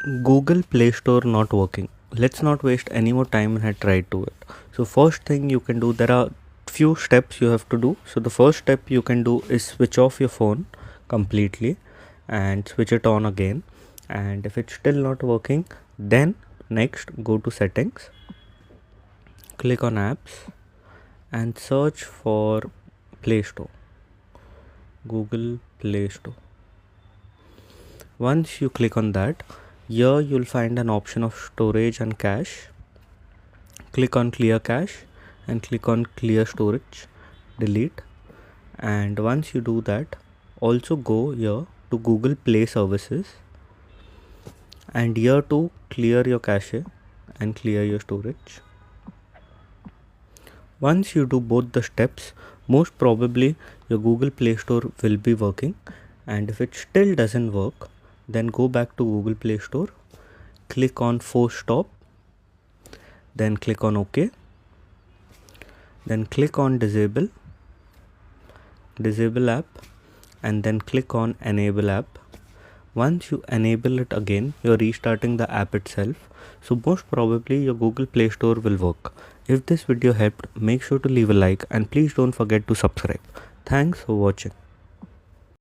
Google Play Store not working. Let's not waste any more time and head right to it. So first thing you can do, there are few steps you have to do. So the first step you can do is switch off your phone completely and switch it on again. And if it's still not working, then next go to settings, click on apps and search for Play Store, Google Play Store. Once you click on that, here you'll find an option of storage and cache. Click on clear cache and click on clear storage, delete. And once you do that, also go here to Google Play Services and here to clear your cache and clear your storage. Once you do both the steps, most probably your Google Play Store will be working, and if it still doesn't work, then go back to Google Play Store, click on Force Stop, then click on OK, then click on Disable app, and then click on Enable app. Once you enable it again, you're restarting the app itself, so most probably your Google Play Store will work. If this video helped, make sure to leave a like and please don't forget to subscribe. Thanks for watching.